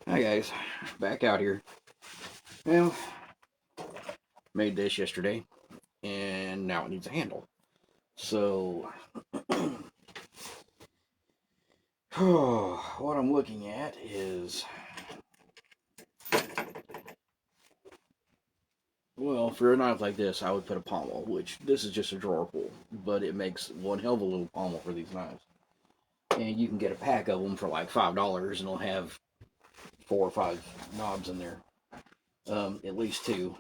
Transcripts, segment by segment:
Hi guys, back out here. Well, made this yesterday, and now it needs a handle. So, what I'm looking at is, well, for a knife like this, I would put a pommel, which this is just a drawer pull, but it makes one hell of a little pommel for these knives. And you can get a pack of them for like $5, and it'll have 4 or 5 knobs in there, at least two.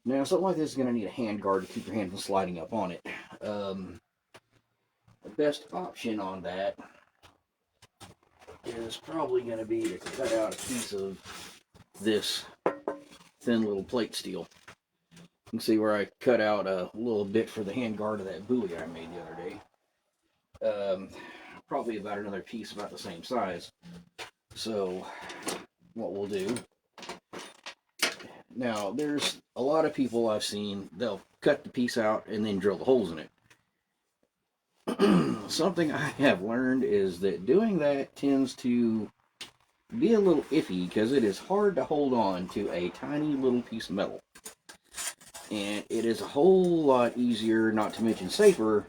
Now, something like this is going to need a hand guard to keep your hand from sliding up on it. The best option on that is probably going to be to cut out a piece of this thin little plate steel. You can see where I cut out a little bit for the hand guard of that buoy I made the other day. Probably about another piece about the same size. So what we'll do, now there's a lot of people I've seen, they'll cut the piece out and then drill the holes in it. Something I have learned is that doing that tends to be a little iffy because it is hard to hold on to a tiny little piece of metal. And it is a whole lot easier, not to mention safer,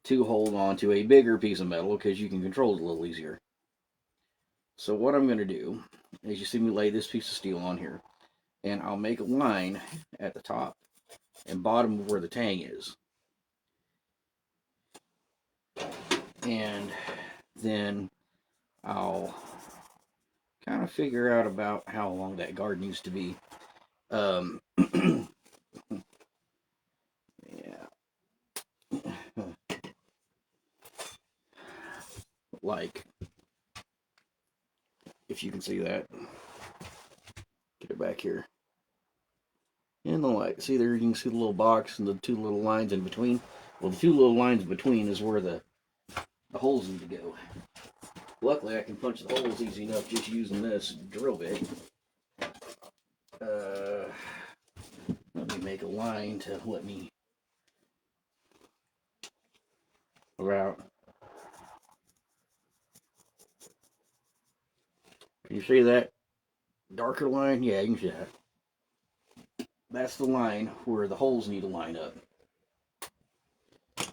to hold on to a bigger piece of metal because you can control it a little easier. So what I'm going to do is you see me lay this piece of steel on here, and I'll make a line at the top and bottom of where the tang is. And then I'll kind of figure out about how long that guard needs to be. Yeah. Like, if you can see that, get it back here. In the light, see there, you can see the little box and the two little lines in between. Well, the two little lines in between is where the holes need to go. Luckily, I can punch the holes easy enough just using this drill bit. Let me make a line to let me about. Can you see that darker line? Yeah, you can see that. That's the line where the holes need to line up.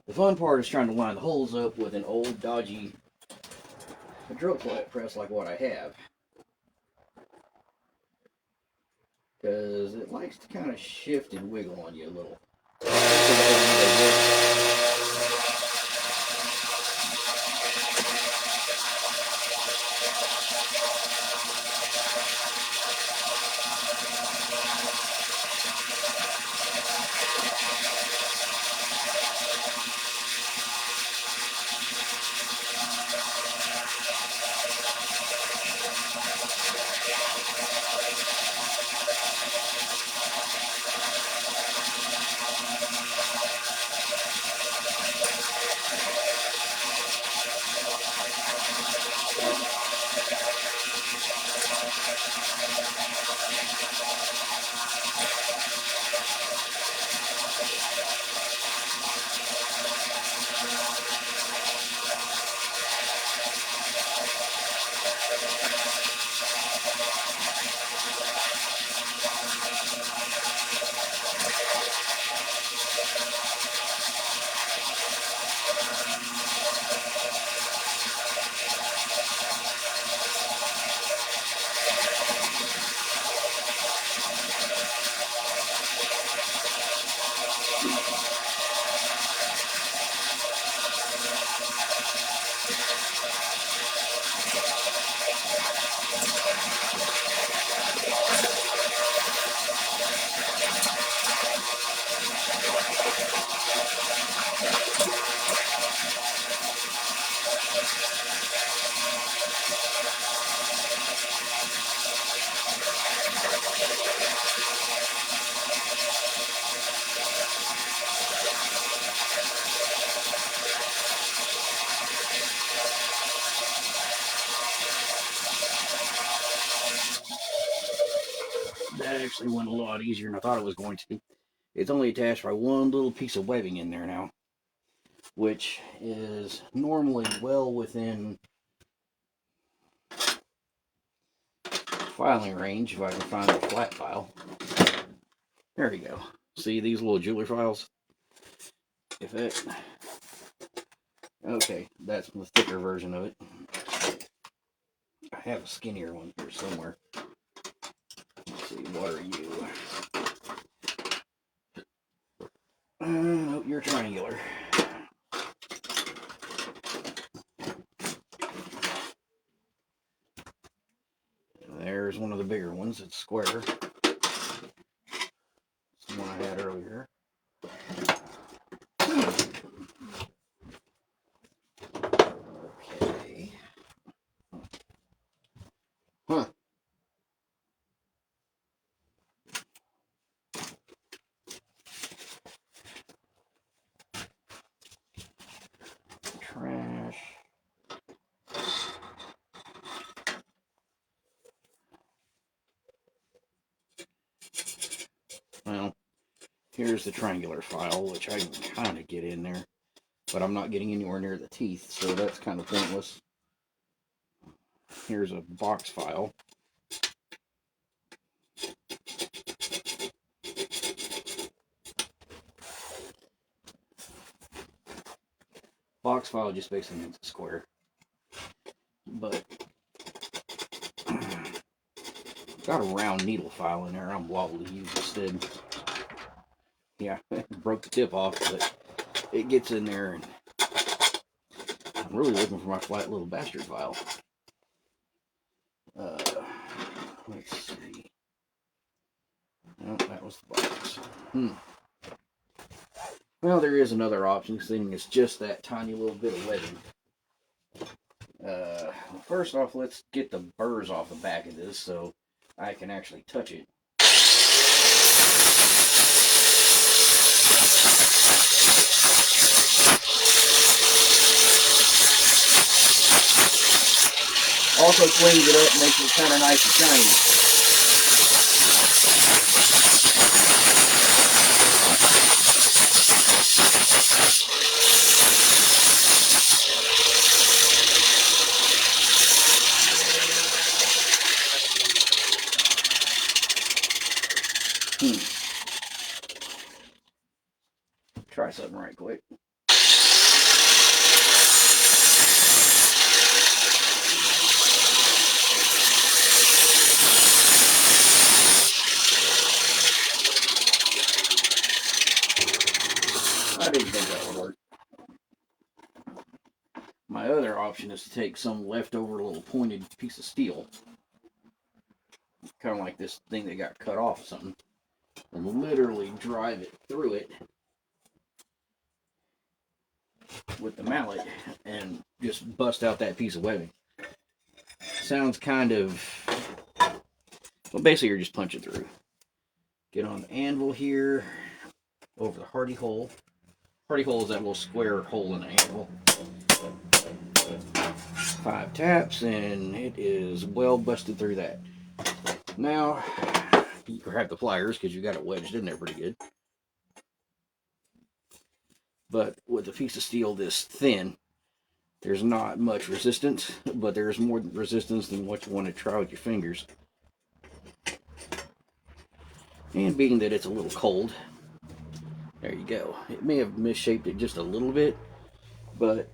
The fun part is trying to line the holes up with an old dodgy drill press like what I have. Because it likes to kind of shift and wiggle on you a little. That actually went a lot easier than I thought it was going to. It's only attached by one little piece of webbing in there now, which is normally well within filing range if I can find the flat file. There we go. See these little jeweler files? If it... Okay, that's the thicker version of it. I have a skinnier one here somewhere. Let's see, what are you? Nope, you're triangular. There's one of the bigger ones. It's square. It's the one I had earlier. Okay. Huh. Trash. Well, here's the triangular file, which I can kind of get in there, but I'm not getting anywhere near the teeth, so that's kind of pointless. Here's a box file. Box file just basically means a square, but got a round needle file in there I'm liable to use instead. Yeah, broke the tip off, but it gets in there, and I'm really looking for my flat little bastard file. Let's see. No, that was the box. Well, there is another option, seeing it's just that tiny little bit of webbing. First off, let's get the burrs off the back of this so I can actually touch it. Also cleans it up, makes it kind of nice and shiny. Try something right quick. I didn't think that would work. My other option is to take some leftover little pointed piece of steel, kind of like this thing that got cut off or something, and literally drive it through it with the mallet and just bust out that piece of webbing. Sounds kind of, well, basically you're just punching through. Get on the anvil here, over the hardy hole. Hardy hole is that little square hole in the anvil. 5 taps, and it is well busted through that. Now, you grab the pliers because you got it wedged in there pretty good. But with a piece of steel this thin, there's not much resistance, but there's more resistance than what you want to try with your fingers. And being that it's a little cold, there you go. It may have misshaped it just a little bit, but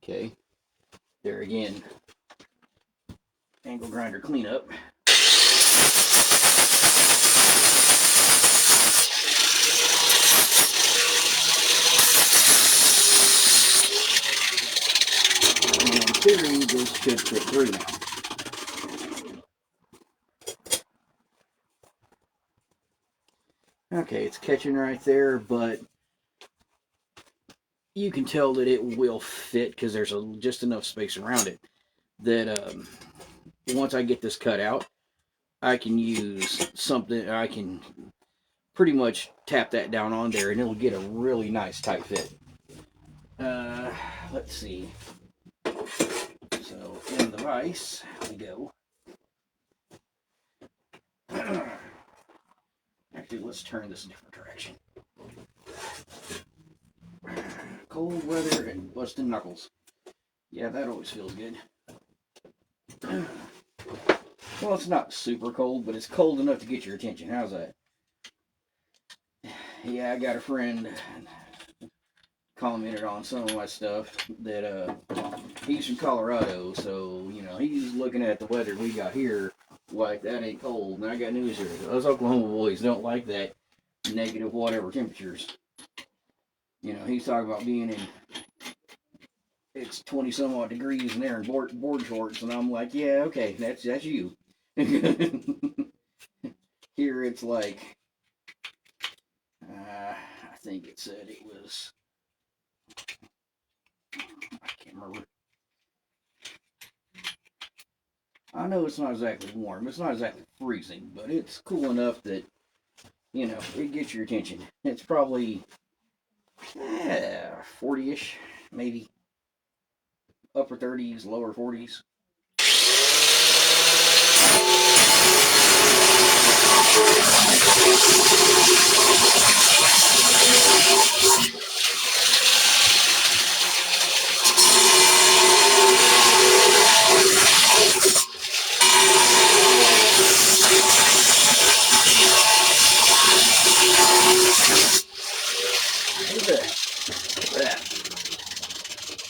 okay. There again, angle grinder cleanup. And in theory, this should fit through now. Okay, it's catching right there, but you can tell that it will fit because there's just enough space around it that once I get this cut out, I can use something, I can pretty much tap that down on there and it'll get a really nice tight fit. Let's see. So in the vise we go. Actually, let's turn this a different direction. Cold weather and busting knuckles. Yeah, that always feels good. Well, it's not super cold, but it's cold enough to get your attention. How's that? Yeah, I got a friend commented on some of my stuff that he's from Colorado, so he's looking at the weather we got here like that ain't cold. And I got news here: those Oklahoma boys don't like that negative whatever temperatures. He's talking about being in it's 20 some odd degrees and they're in board shorts, and I'm like, yeah, okay, that's you. Here it's like I think it said it was I can't remember. I know it's not exactly warm. It's not exactly freezing, but it's cool enough that it gets your attention. It's probably 40ish, maybe upper 30s, lower 40s.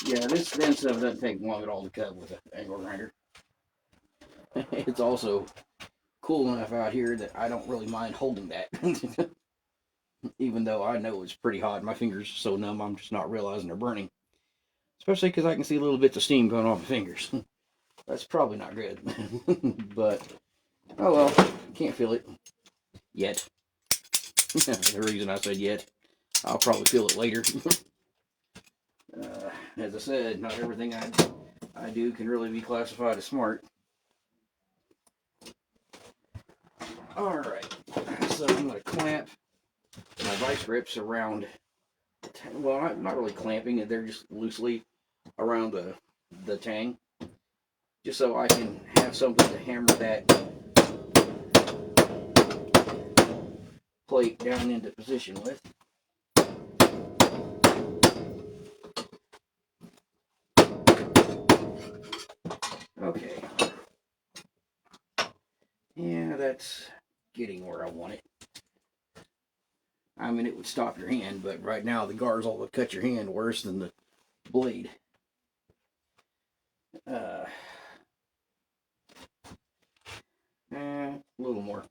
Yeah, this thin stuff doesn't take long at all to cut with an angle grinder. It's also cool enough out here that I don't really mind holding that. Even though I know it's pretty hot. My fingers are so numb, I'm just not realizing they're burning. Especially because I can see little bits of steam going off my fingers. That's probably not good. But, oh well, can't feel it yet. The reason I said yet, I'll probably feel it later. As I said, not everything I do can really be classified as smart. Alright, so I'm going to clamp my vice grips around, well, not really clamping, they're just loosely around the tang, just so I can have something to hammer that plate down into position with. Okay. Yeah, that's getting where I want it. I mean, it would stop your hand, but right now the Garzol would cut your hand worse than the blade. A little more.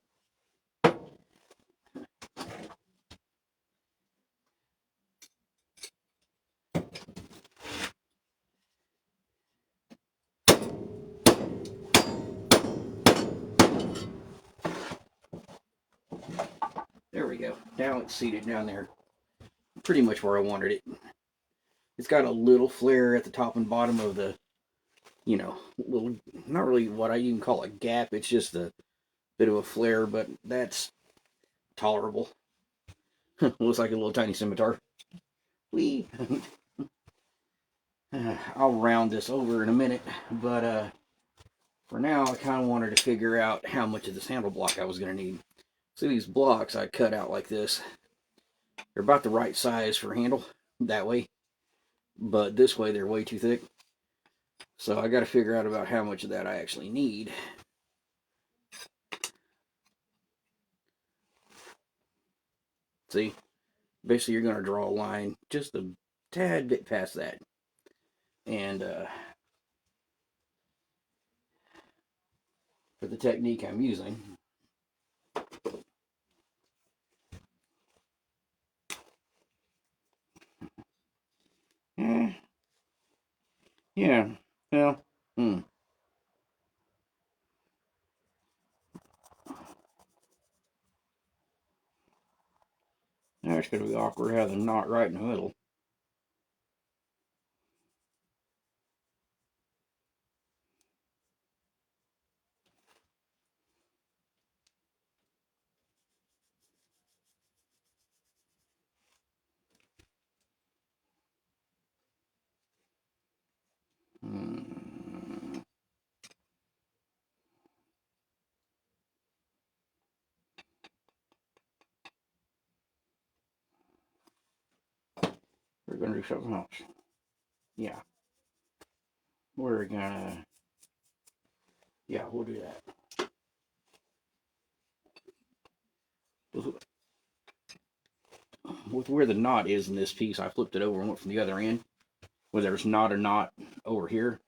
There we go. Now it's seated down there, pretty much where I wanted it. It's got a little flare at the top and bottom of the, little, not really what I even call a gap. It's just a bit of a flare, but that's tolerable. Looks like a little tiny scimitar. Whee! I'll round this over in a minute, but for now I kind of wanted to figure out how much of this handle block I was going to need. See, these blocks I cut out like this, they're about the right size for handle that way, but this way they're way too thick. So I got to figure out about how much of that I actually need. See, basically you're going to draw a line just a tad bit past that. And for the technique I'm using, yeah, well, now it's going to be awkward having a knot right in the middle. We're going to do something else. Yeah. we're gonna, yeah, we'll do that. With where the knot is in this piece, I flipped it over and went from the other end, where there's not a knot over here.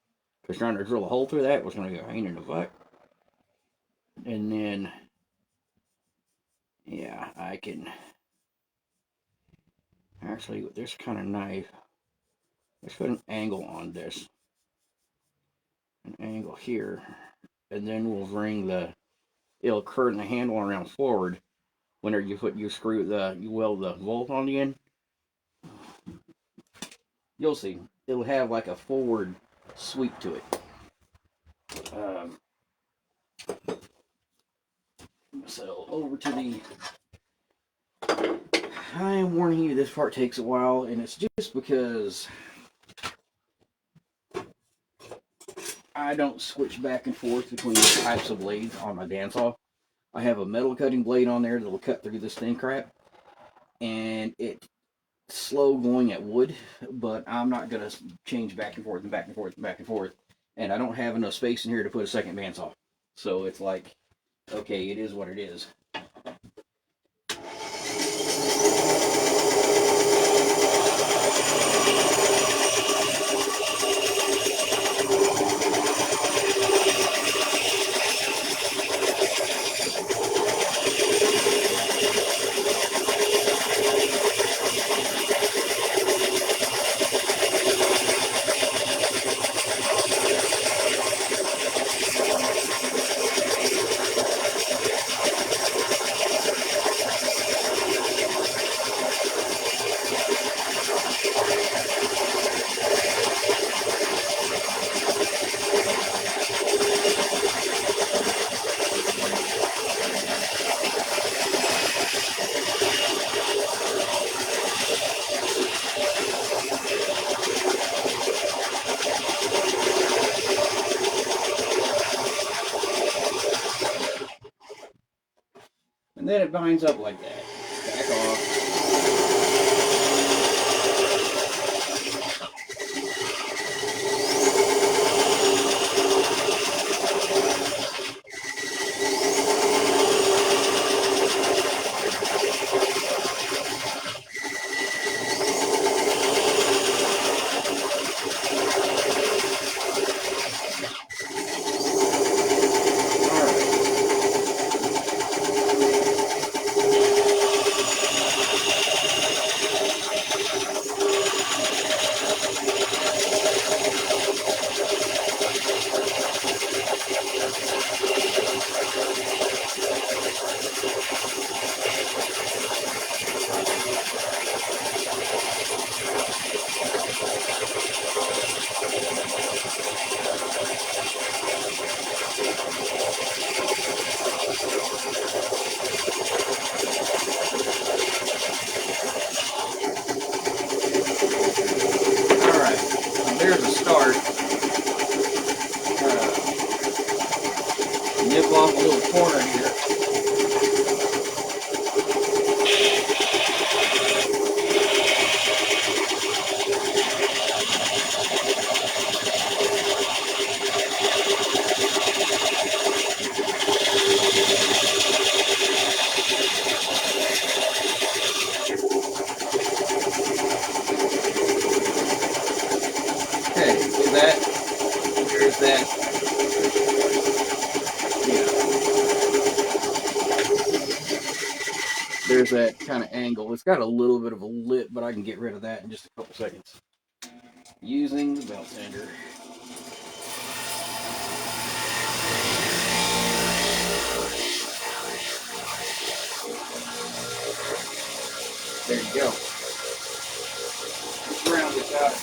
Because trying to drill a hole through that was going to go pain in the butt. And then, yeah, I can actually, with this kind of knife, let's put an angle on this. An angle here. And then we'll bring it'll curve the handle around forward. Whenever you you weld the bolt on the end, you'll see. It'll have like a forward sweep to it. So over to the, I am warning you, this part takes a while, and it's just because I don't switch back and forth between the types of blades on my bandsaw. I have a metal cutting blade on there that'll cut through this thin crap, and it's slow going at wood, but I'm not going to change back and forth and back and forth and back and forth, and I don't have enough space in here to put a second bandsaw. So it's like, okay, it is what it is. And then it binds up like that. Back off. There's a start. Nip off a little corner here. Okay, so there's that. Yeah. There's that kind of angle. It's got a little bit of a lip, but I can get rid of that in just a couple seconds. Using the belt sander. There you go. Let's round this out.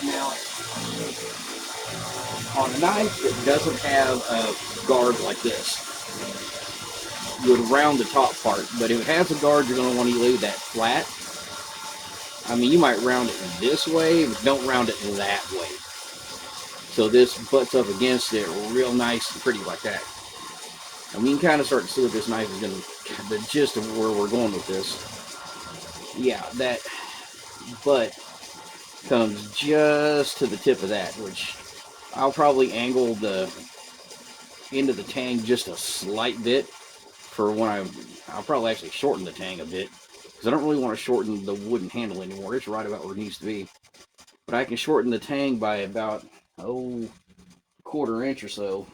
Now, on a knife that doesn't have a guard like this, you would round the top part. But if it has a guard, you're going to want to lay that flat. I mean, you might round it this way, but don't round it that way. So this butts up against it real nice and pretty like that. And we can kind of start to see what this knife is going to, the gist of where we're going with this. Yeah, that butt comes just to the tip of that, which I'll probably angle the end of the tang just a slight bit for when I'll probably actually shorten the tang a bit, because I don't really want to shorten the wooden handle anymore. It's right about where it needs to be. But I can shorten the tang by about, a quarter inch or so.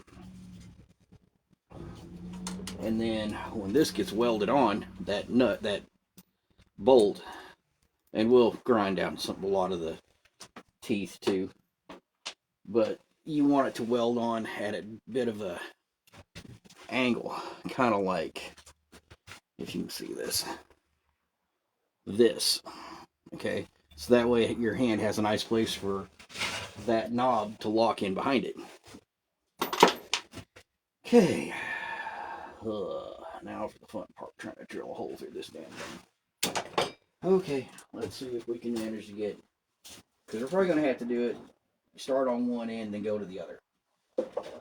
And then when this gets welded on, that nut, that bolt, and we'll grind down a lot of the teeth too. But you want it to weld on at a bit of a angle, kind of like, if you can see this, okay? So that way your hand has a nice place for that knob to lock in behind it. Okay. Now for the fun part, trying to drill a hole through this damn thing. Okay, let's see if we can manage to get, because we're probably going to have to do it, start on one end, then go to the other,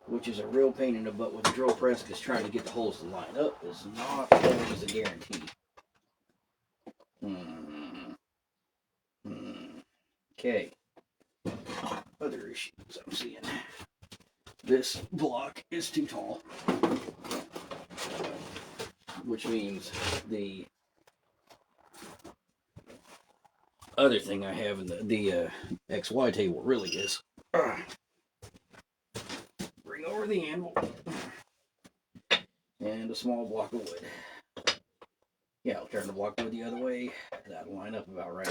which is a real pain in the butt with the drill press, because trying to get the holes to line up is not always a guarantee. Okay. Other issues I'm seeing. This block is too tall, which means the other thing I have in the XY table really is. Bring over the anvil and a small block of wood. Yeah, I'll turn the block of wood the other way. That'll line up about right.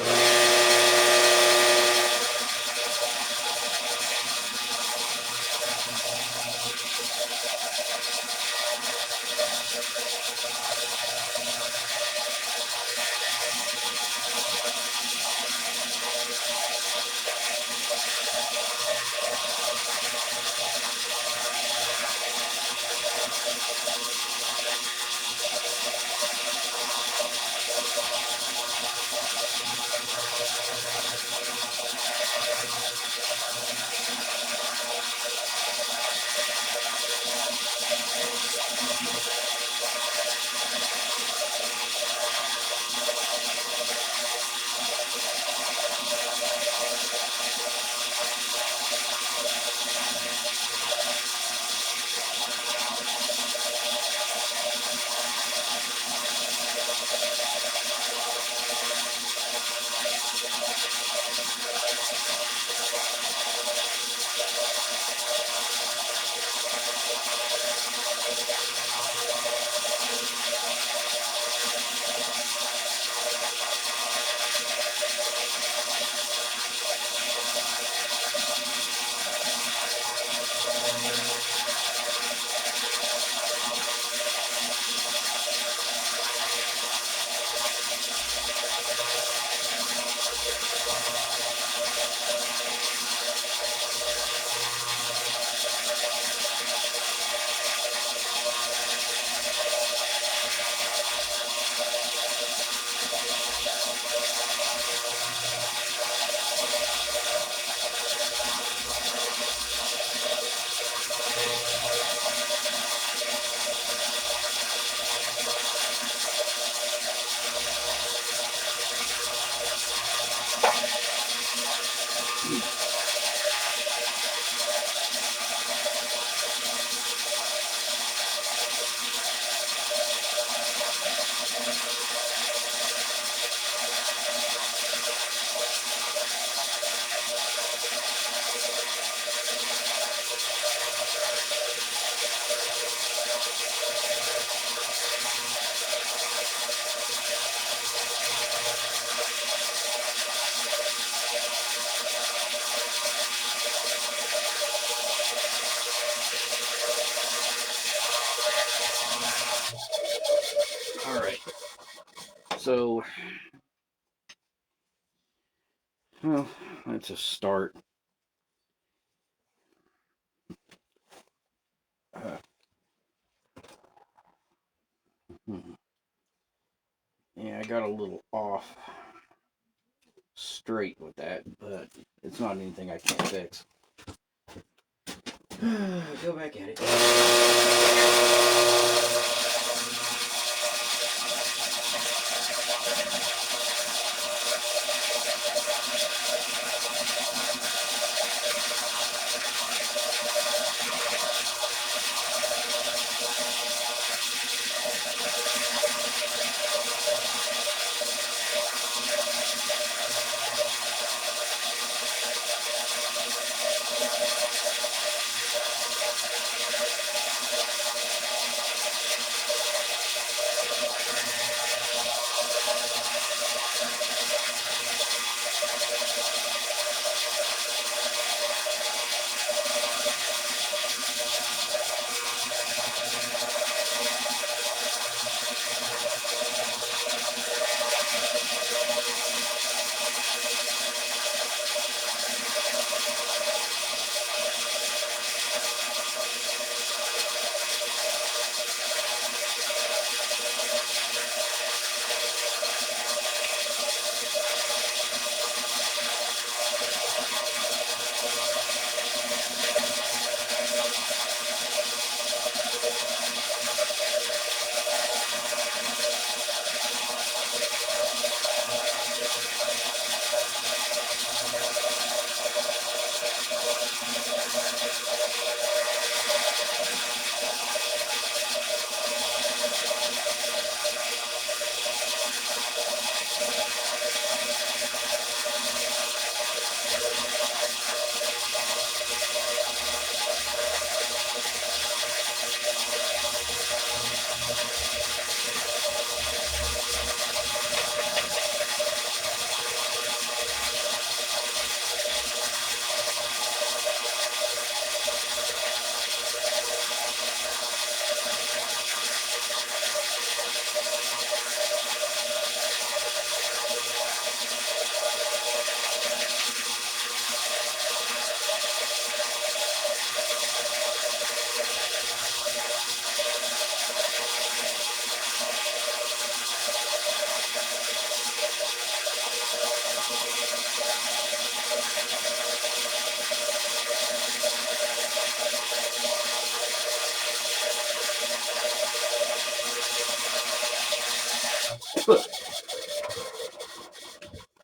Alright. So, well, that's a start. Yeah, I got a little off straight with that, but it's not anything I can't fix. Go back at it.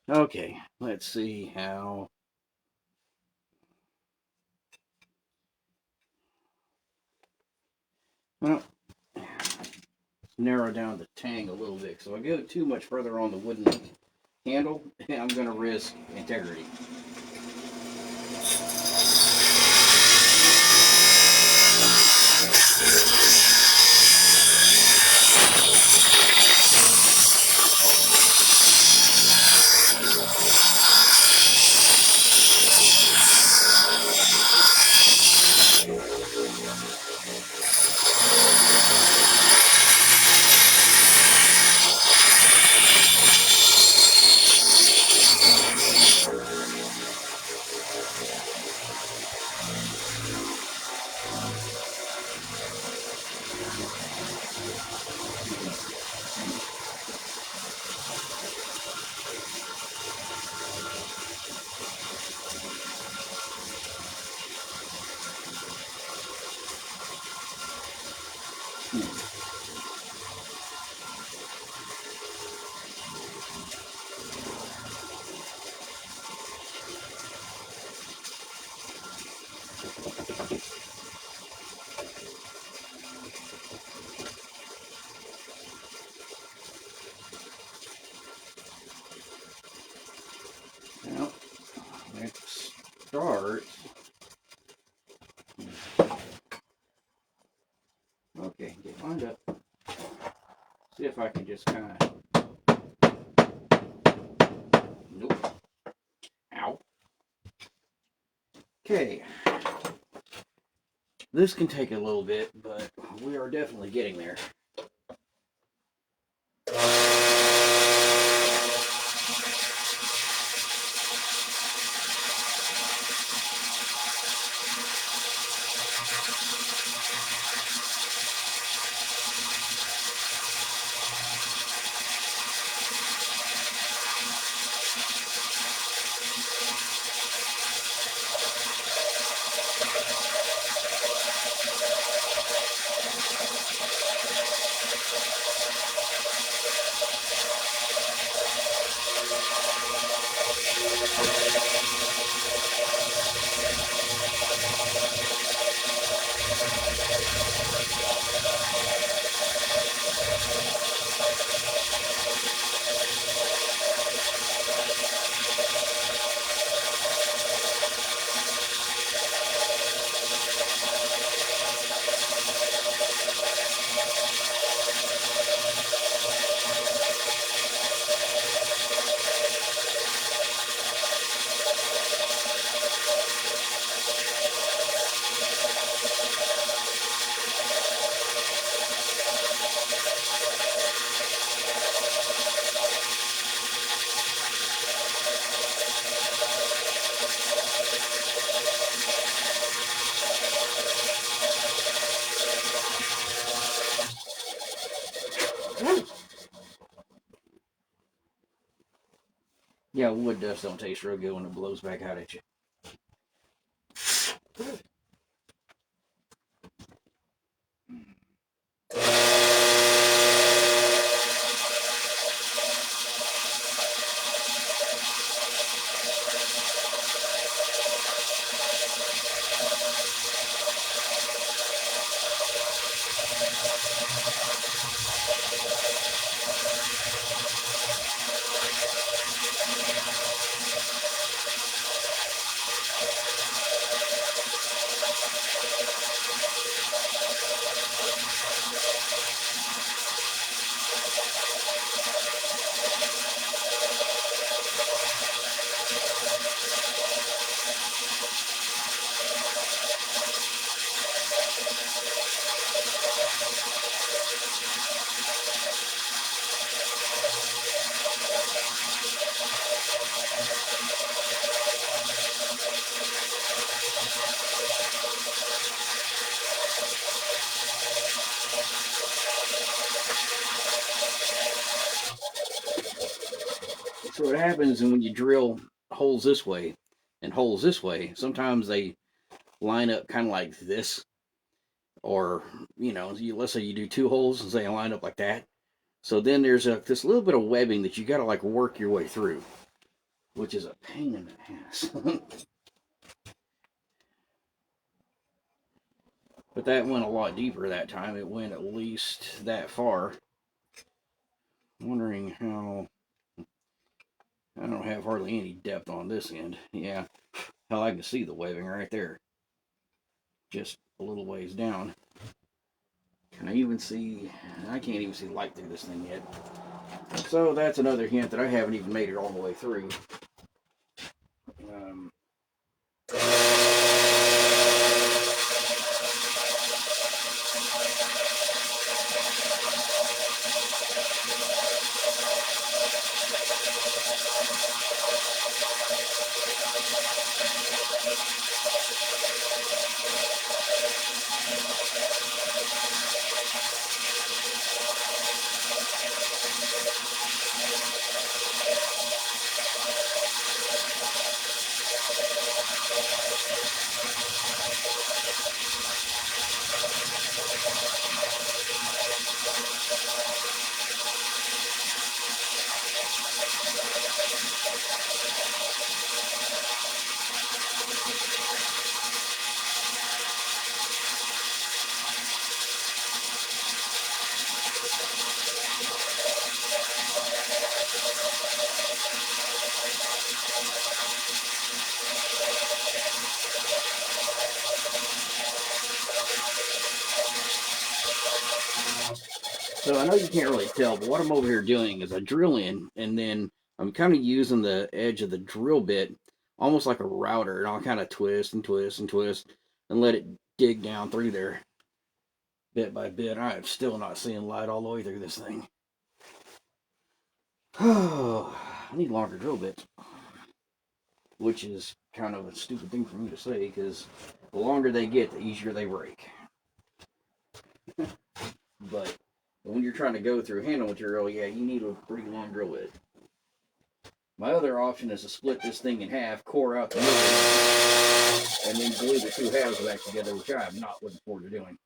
Okay, let's see how. Well, narrow down the tang a little bit. So if I go too much further on the wooden handle, I'm going to risk integrity. Now, let's start. Okay, get lined up. See if I can just kind of. Nope. Ow. Okay. This can take a little bit, but we are definitely getting there. Yeah, wood dust don't taste real good when it blows back out at you. So what happens when you drill holes this way and holes this way, sometimes they line up kind of like this, or let's say you do two holes and they line up like that. So then there's this little bit of webbing that you got to like work your way through, which is a pain in the ass. But that went a lot deeper that time. It went at least that far. I'm wondering how. I don't have hardly any depth on this end. Yeah, hell, I can see the webbing right there. Just a little ways down. Can I even see? I can't even see light through this thing yet. So that's another hint that I haven't even made it all the way through. Um, So I know you can't really tell, but what I'm over here doing is I drill in, and then I'm kind of using the edge of the drill bit almost like a router, and I'll kind of twist and twist and twist and let it dig down through there bit by bit. I am still not seeing light all the way through this thing. Oh, I need longer drill bits, which is kind of a stupid thing for me to say because the longer they get, the easier they break. But when you're trying to go through handle material, yeah, you need a pretty long drill bit. My other option is to split this thing in half, core out the middle, and then glue the two halves back together, which I am not looking forward to doing.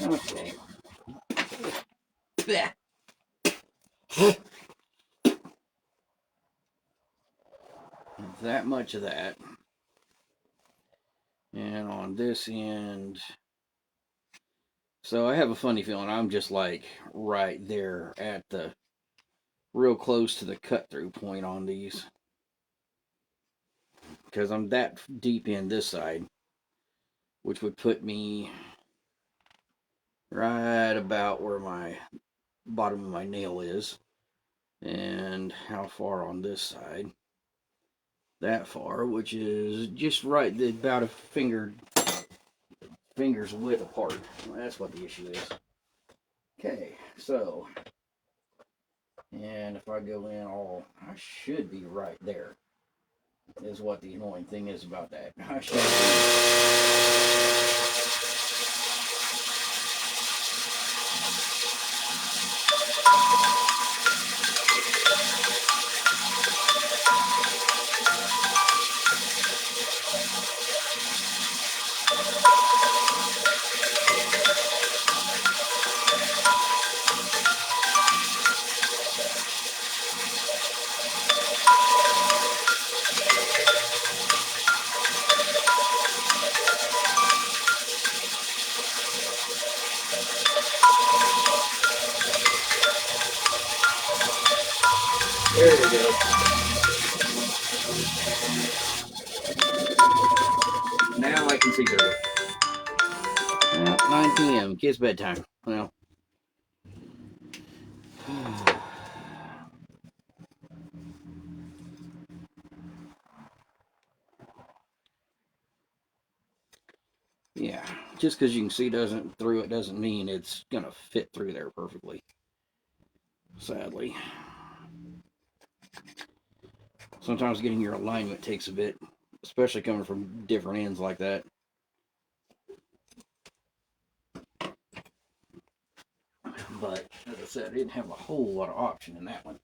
Okay. That much of that. And on this end, so I have a funny feeling I'm just like right there at the real close to the cut through point on these because I'm that deep in this side. which would put me right about where my bottom of my nail is. And how far on this side? That far, which is just right about a finger's width apart. Well, that's what the issue is. Okay, so, and if I go in all, I should be right there, is what the annoying thing is about that. I should There we go. Now I can see better. Well, 9 p.m. Kids' bedtime. Well. Yeah, just because you can see through it doesn't mean it's gonna fit through there perfectly. Sadly. Sometimes getting your alignment takes a bit, especially coming from different ends like that. But as I said, I didn't have a whole lot of option in that one.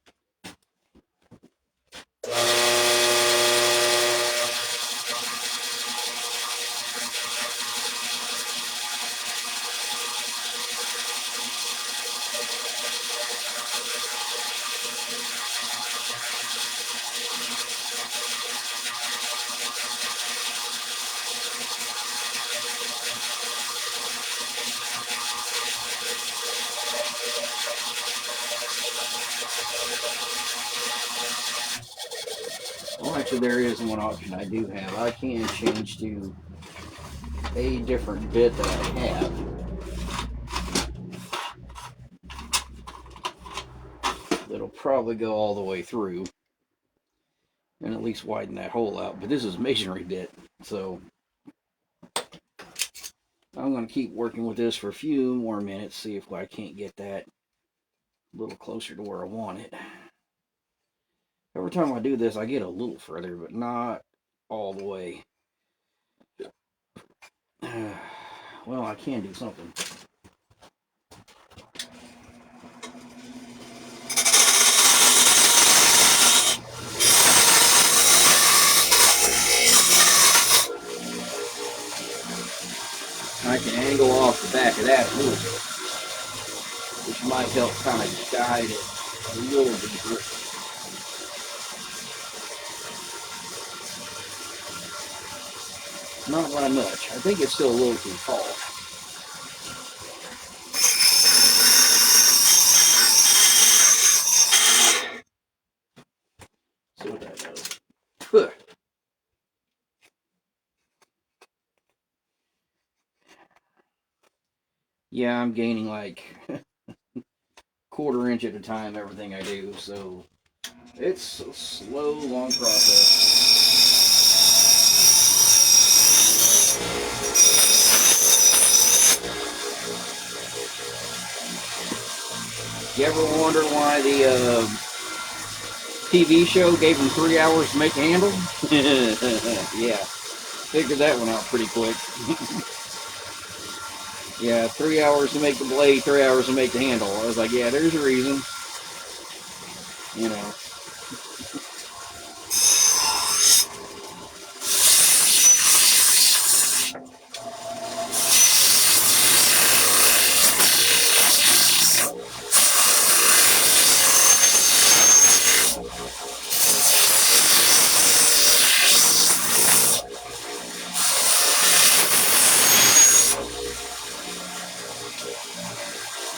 Well, actually, there is one option I do have. I can change to a different bit that I have. That'll probably go all the way through and at least widen that hole out. But this is a masonry bit, so I'm going to keep working with this for a few more minutes, see if I can't get that a little closer to where I want it. Every time I do this, I get a little further, but not all the way. Well, I can do something. I can angle off the back of that a little bit, which might help kind of guide it a little deeper. Not by much. I think it's still a little too tall. See what that does. Huh. Yeah, I'm gaining like quarter inch at a time everything I do, so it's a slow, long process. You ever wonder why the TV show gave them 3 hours to make the handle? Yeah, figured that one out pretty quick. Yeah, 3 hours to make the blade, 3 hours to make the handle. I was like, yeah, there's a reason. You know.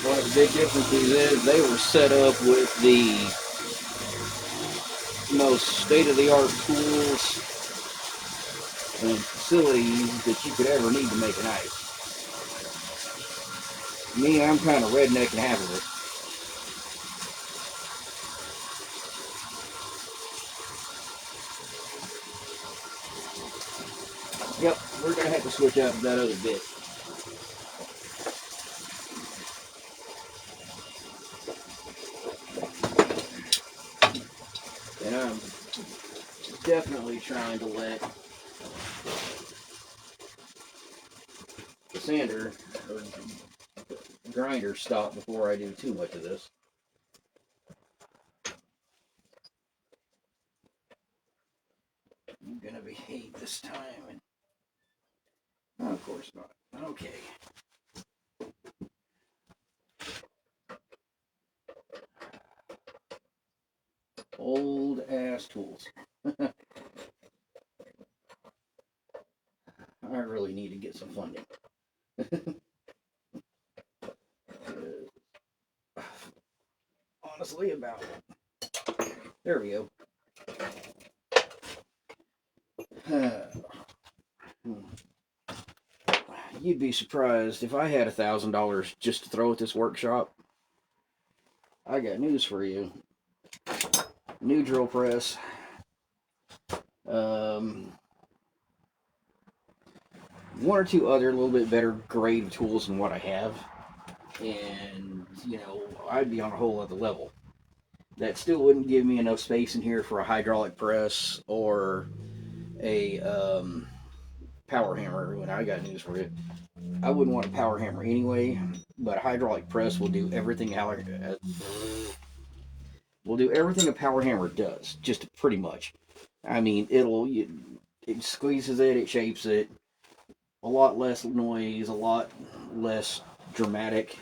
One of the big differences is they were set up with the most state-of-the-art tools facilities that you could ever need to make an ice. Me, I'm kind of redneck and half of it. Yep, we're gonna have to switch out that other bit. And I'm definitely trying to let the sander or grinder stop before I do too much of this. I'm gonna behave this time, and oh, of course not. Okay. Old ass tools. I really need to get some funding. Honestly, about it. There we go. You'd be surprised if I had $1,000 just to throw at this workshop. I got news for you. New drill press. One or two other little bit better grade tools than what I have, and I'd be on a whole other level. That still wouldn't give me enough space in here for a hydraulic press or a power hammer. When I got news for it, I wouldn't want a power hammer anyway, but a hydraulic press will do everything will do everything a power hammer does, just pretty much. I mean, it squeezes it, it shapes it, a lot less noise, a lot less dramatic,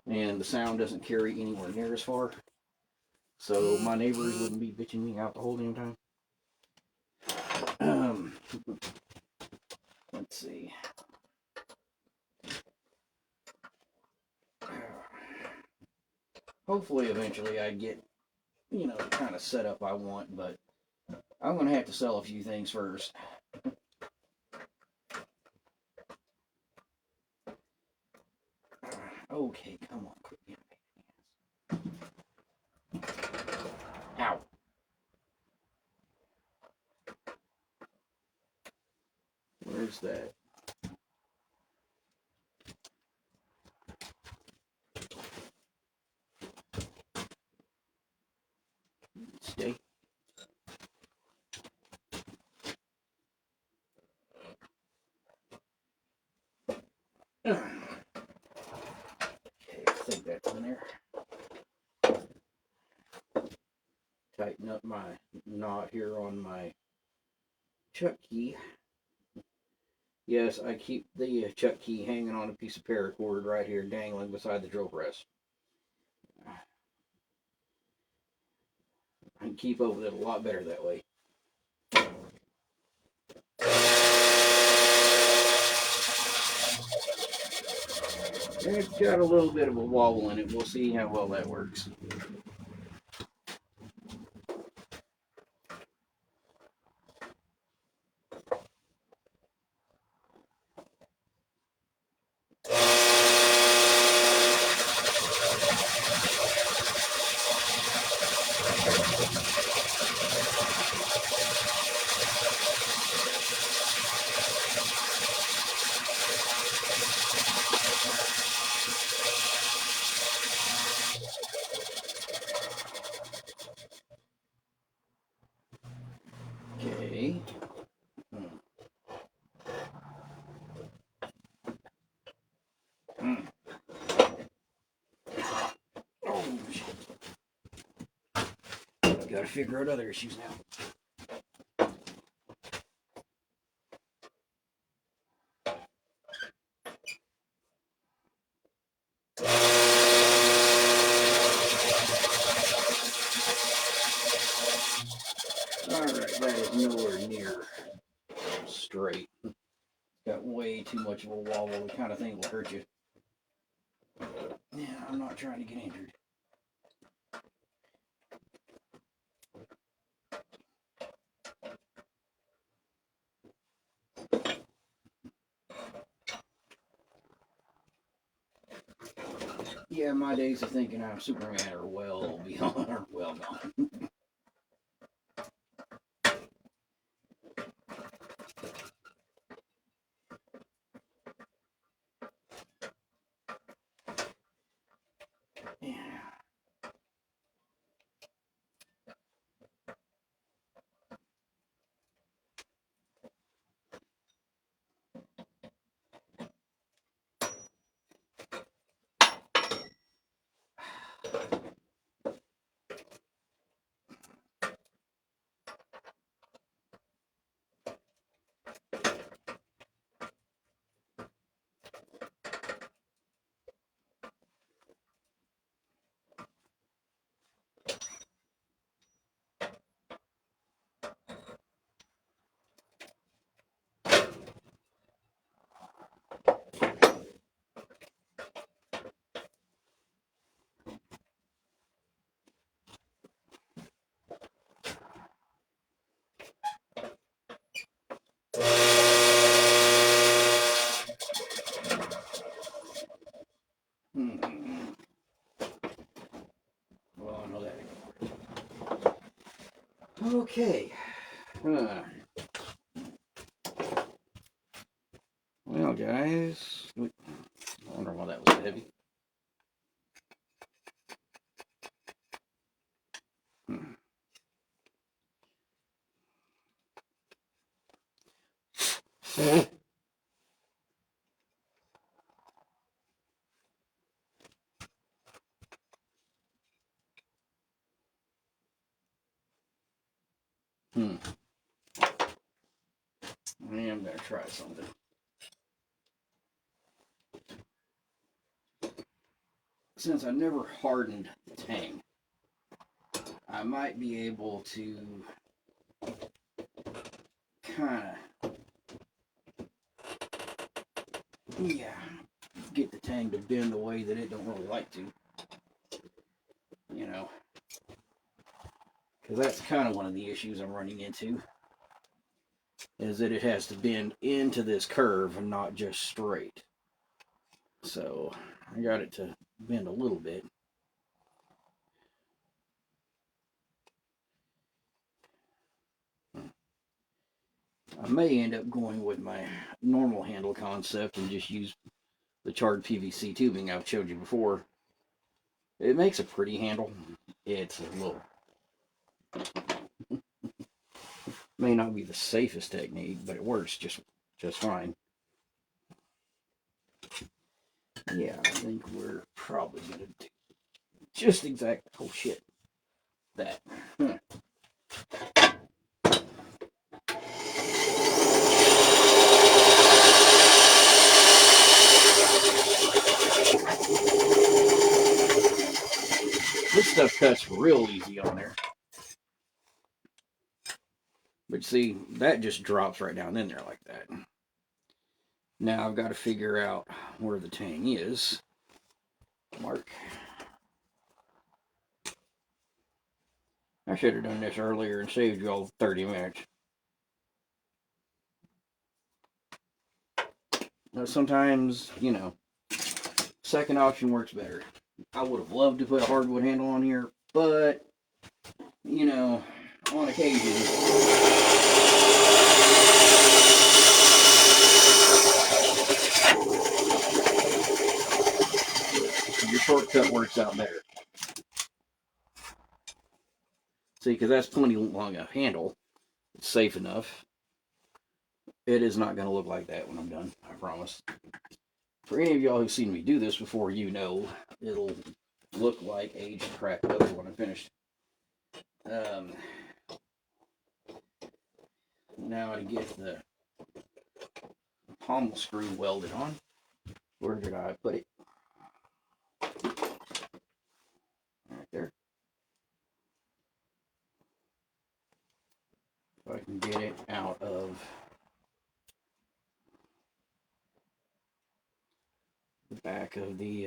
and the sound doesn't carry anywhere near as far. So my neighbors wouldn't be bitching me out the whole damn time. Let's see. Hopefully, eventually, I get the kind of setup I want, but I'm gonna have to sell a few things first. Okay, come on, quit being a pain in the ass. Ow. Where's that? Stay. Okay, I think that's in there. Tighten up my knot here on my chuck key. Yes, I keep the chuck key hanging on a piece of paracord right here, dangling beside the drill press. I can keep up with it a lot better that way. It's got a little bit of a wobble in it. We'll see how well that works. Okay. Oh, shit. Gotta figure out other issues now. Alright, that is nowhere near straight. Got way too much of a wobble. The kind of thing will hurt you. Yeah, I'm not trying to get injured. Yeah, my days of thinking I'm Superman are well beyond, are well gone. Yeah. Hmm. Well, I know that. Okay. Well, guys, I wonder why that was so heavy. Hmm. Hmm. I am gonna try something. Since I never hardened the tang, I might be able to kind of, yeah, get the tang to bend the way that it don't really like to, you know, because that's kind of one of the issues I'm running into, is that it has to bend into this curve and not just straight. So I got it to bend a little bit. I may end up going with my normal handle concept and just use the charred PVC tubing I've showed you before. It makes a pretty handle. It's a little, may not be the safest technique, but it works just fine. Yeah, I think we're probably gonna do just exactly. Oh shit, that. Huh. This stuff cuts real easy on there. But see, that just drops right down in there like that. Now I've got to figure out where the tang is. Mark. I should have done this earlier and saved you all 30 minutes. Now, sometimes, second option works better. I would have loved to put a hardwood handle on here, but, on occasion, your shortcut works out better. See, because that's plenty long a handle. It's safe enough. It is not going to look like that when I'm done, I promise. For any of y'all who've seen me do this before, it'll look like aged cracked leather when I'm finished. Now to get the pommel screw welded on. Where did I put it? Right there. If I can get it out of the back of the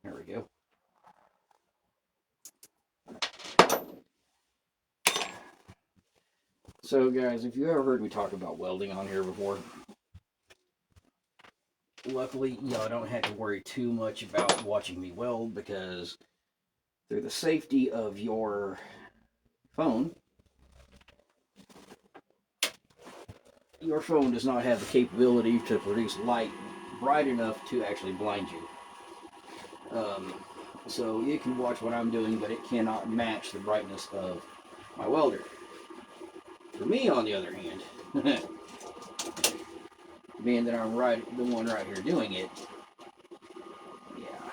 there we go. So guys, if you ever heard me talk about welding on here before, luckily, I don't have to worry too much about watching me weld because through the safety of your phone, your phone does not have the capability to produce light bright enough to actually blind you. So you can watch what I'm doing, but it cannot match the brightness of my welder. For me, on the other hand, being that I'm the one right here doing it, yeah,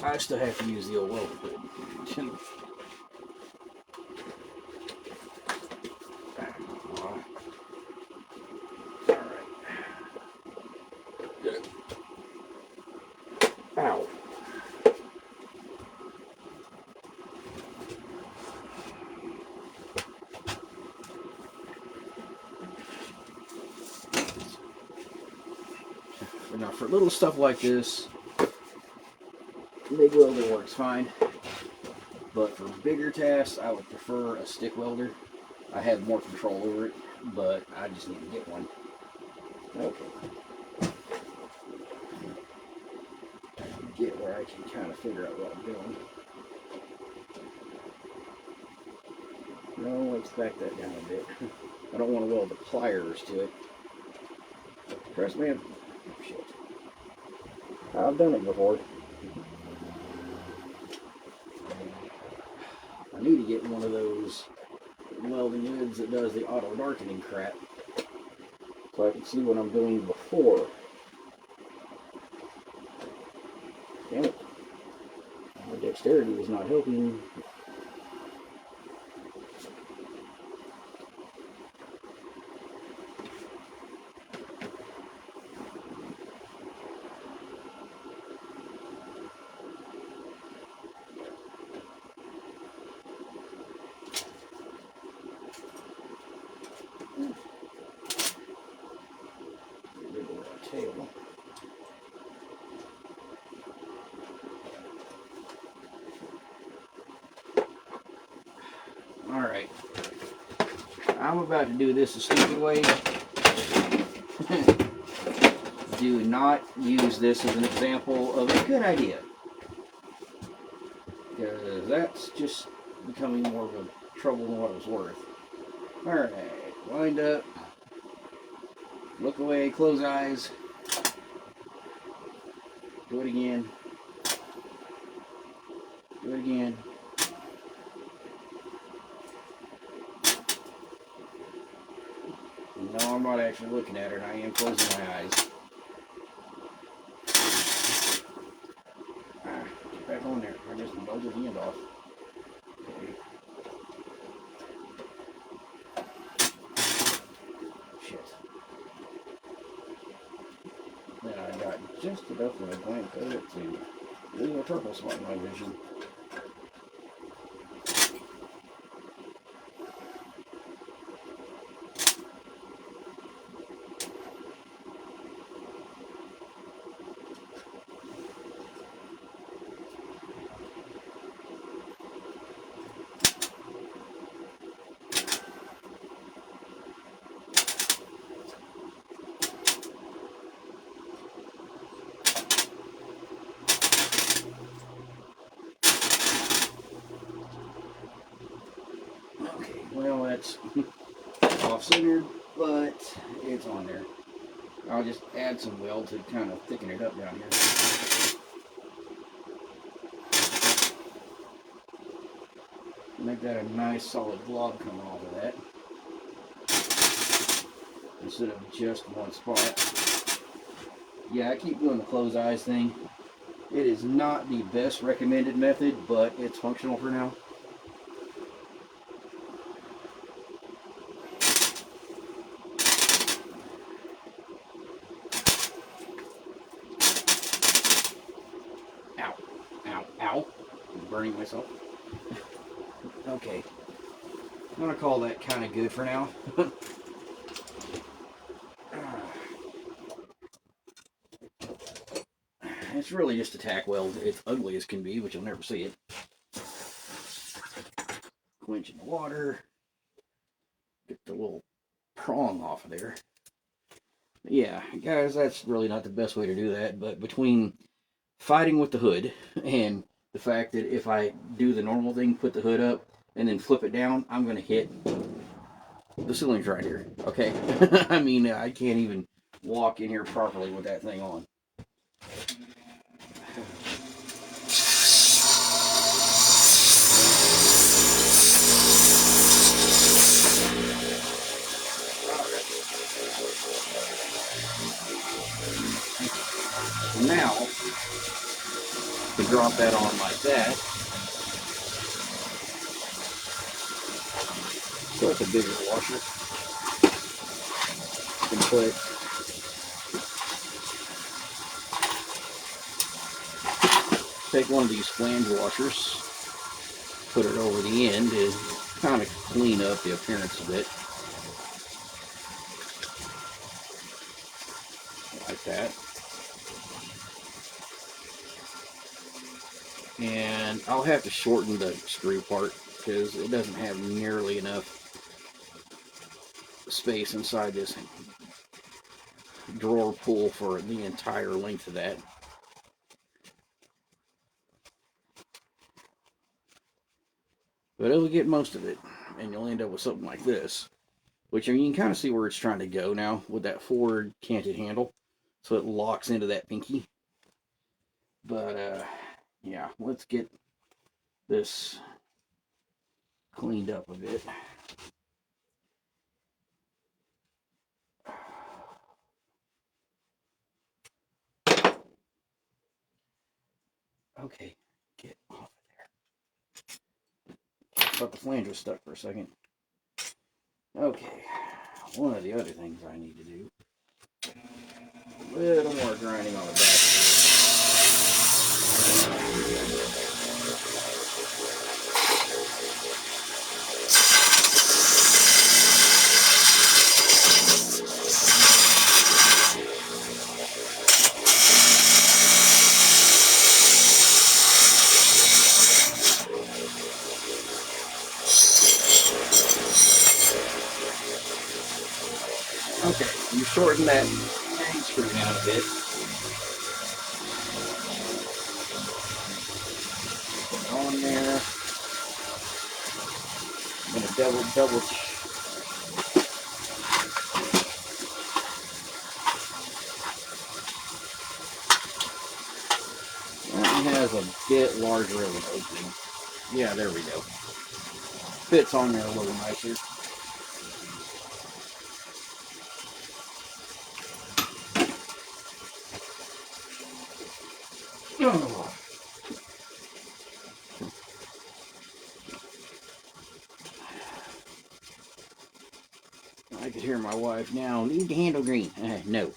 I still have to use the old welder hood. Ow. But now for little stuff like this, MIG welder works fine. But for bigger tasks, I would prefer a stick welder. I have more control over it, but I just need to get one. Okay. Get where I can kind of figure out what I'm doing. No, let's back that down a bit. I don't want to weld the pliers to it. Trust me, shit. I've done it before. I need to get one of those welding hoods that does the auto darkening crap, so I can see what I'm doing before. Damn it. My dexterity is not helping. Tail. Alright. I'm about to do this a stupid way. Do not use this as an example of a good idea. Because that's just becoming more of a trouble than what it was worth. Alright. Wind up. Look away. Close eyes. Do it again. Do it again. No, I'm not actually looking at her, and I am closing my eyes. Get back on there. I just melted the end off. Okay. Shit. Then I got just enough of a glance of it to leave a purple spot in my vision. Okay, well that's off-centered, but it's on there. I'll just add some weld to kind of thicken it up down here. Make that a nice solid glob coming off of that, instead of just one spot. Yeah, I keep doing the closed eyes thing. It is not the best recommended method, but it's functional for now. Ow, ow, ow. I'm burning myself. Okay. I'm going to call that kind of good for now. It's really just a tack weld. It's ugly as can be, but you'll never see it. Quench in the water. Get the little prong off of there. Yeah, guys, that's really not the best way to do that. But between fighting with the hood and the fact that if I do the normal thing, put the hood up and then flip it down, I'm going to hit the ceiling's right here. Okay. I mean, I can't even walk in here properly with that thing on. Now, to drop that on like that, so it's a bigger washer. You can take one of these flange washers, put it over the end to kind of clean up the appearance of it, like that. And I'll have to shorten the screw part because it doesn't have nearly enough space inside this drawer pull for the entire length of that. But it'll get most of it, and you'll end up with something like this, which, I mean, you can kind of see where it's trying to go now with that forward canted handle, so it locks into that pinky. But yeah, let's get this cleaned up a bit. Okay, get off of there. Thought the flange was stuck for a second. Okay, one of the other things I need to do, a little more grinding on the back of Okay, you shorten that hang screw down a bit. Put it on there. I'm gonna double. That one has a bit larger of an opening. Yeah, there we go. Fits on there a little nicer. Oh. I could hear my wife now. Leave the handle green. No.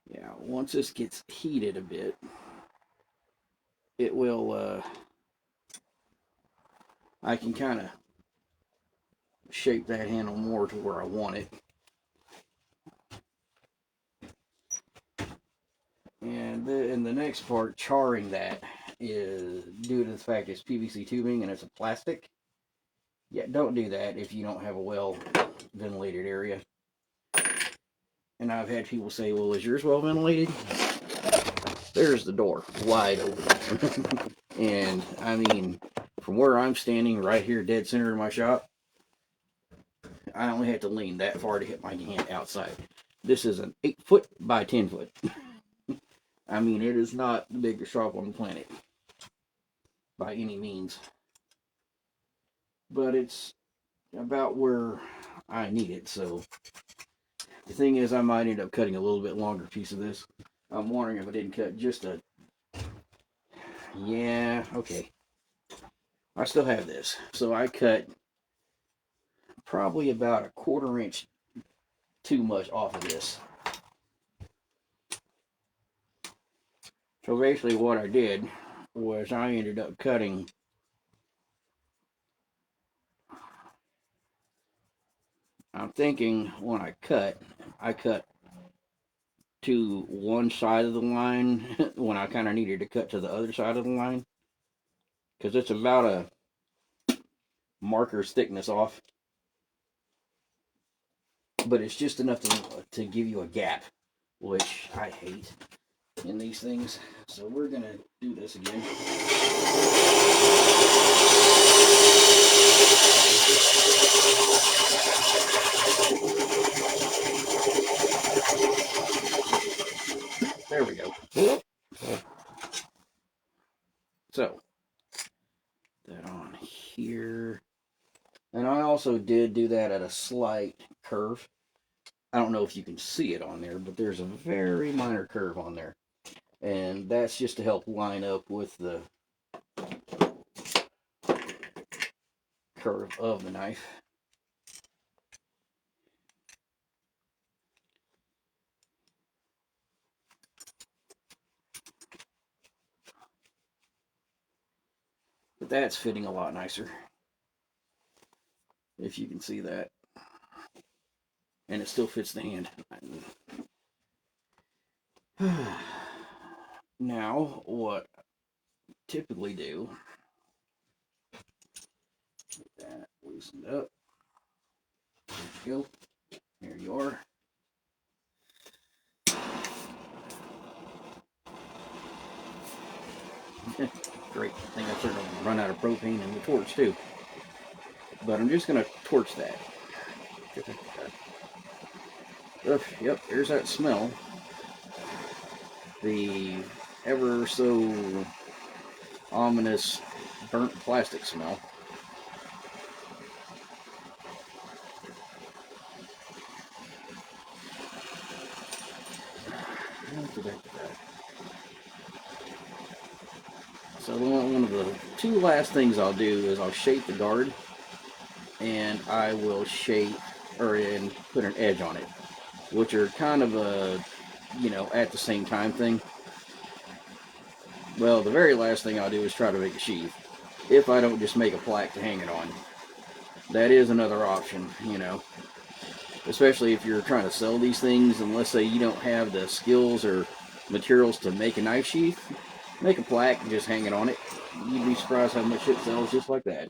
Yeah, once this gets heated a bit, it will, I can kind of shape that handle more to where I want it. And the next part, charring that, is due to the fact it's PVC tubing and it's a plastic. Yeah, don't do that if you don't have a well ventilated area. And I've had people say, well, is yours well ventilated? There's the door, wide open. And I mean, from where I'm standing right here, dead center of my shop, I only have to lean that far to hit my hand outside. This is an 8-foot by 10-foot. I mean, it is not the biggest shop on the planet by any means. But it's about where I need it. So the thing is, I might end up cutting a little bit longer piece of this. I'm wondering if I didn't cut just a... Yeah, okay. I still have this. So I cut probably about a 1/4 inch too much off of this. So basically what I did was I ended up cutting I'm thinking when I cut to one side of the line when I kind of needed to cut to the other side of the line, because it's about a marker's thickness off, but it's just enough to give you a gap, which I hate in these things. So we're gonna do this again. There we go. So that on here, and I also did do that at a slight curve. I don't know if you can see it on there, but there's a very minor curve on there, and that's just to help line up with the curve of the knife. But that's fitting a lot nicer, if you can see that. And it still fits the hand. Now, what I typically do, get that loosened up. There you go. There you are. Great. I think I'm starting to run out of propane in the torch too. But I'm just going to torch that. Yep, there's that smell. The ever so ominous burnt plastic smell. So one of the two last things I'll do is I'll shape the guard, and I will shape and put an edge on it, which are kind of a, at the same time thing. Well, the very last thing I'll do is try to make a sheath, if I don't just make a plaque to hang it on. That is another option, especially if you're trying to sell these things, and let's say you don't have the skills or materials to make a knife sheath. Make a plaque and just hang it on it. You'd be surprised how much shit sells just like that.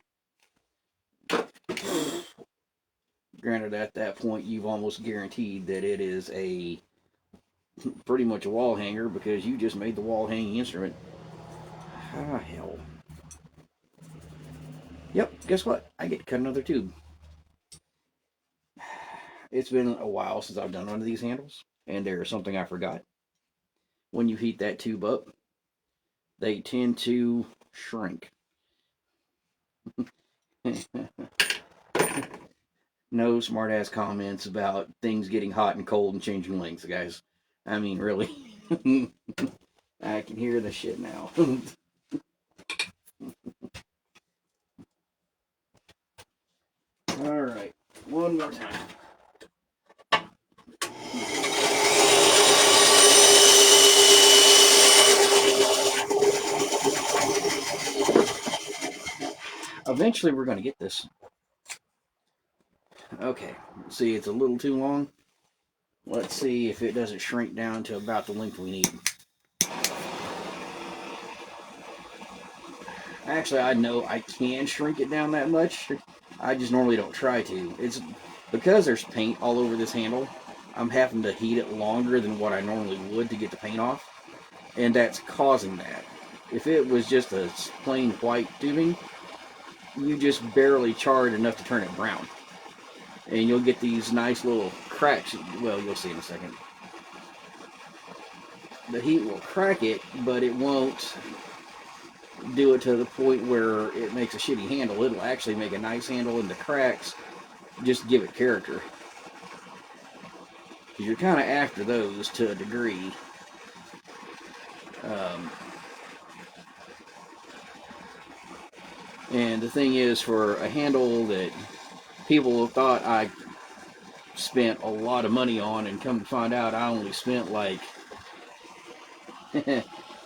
Granted, at that point, you've almost guaranteed that it is pretty much a wall hanger, because you just made the wall hanging instrument. Ah, hell. Yep, guess what? I get to cut another tube. It's been a while since I've done one of these handles, and there's something I forgot. When you heat that tube up, they tend to shrink. No smart-ass comments about things getting hot and cold and changing lengths, guys. I mean, really. I can hear the shit now. Alright, one more time. Eventually, we're going to get this. Okay, see, it's a little too long. Let's see if it doesn't shrink down to about the length we need. Actually, I know I can shrink it down that much. I just normally don't try to. It's because there's paint all over this handle. I'm having to heat it longer than what I normally would to get the paint off, and that's causing that. If it was just a plain white tubing, you just barely charred enough to turn it brown, and you'll get these nice little cracks. Well, you'll see in a second. The heat will crack it, but it won't do it to the point where it makes a shitty handle. It'll actually make a nice handle, and the cracks just give it character. Because you're kind of after those to a degree. And the thing is, for a handle that people thought I spent a lot of money on, and come to find out I only spent like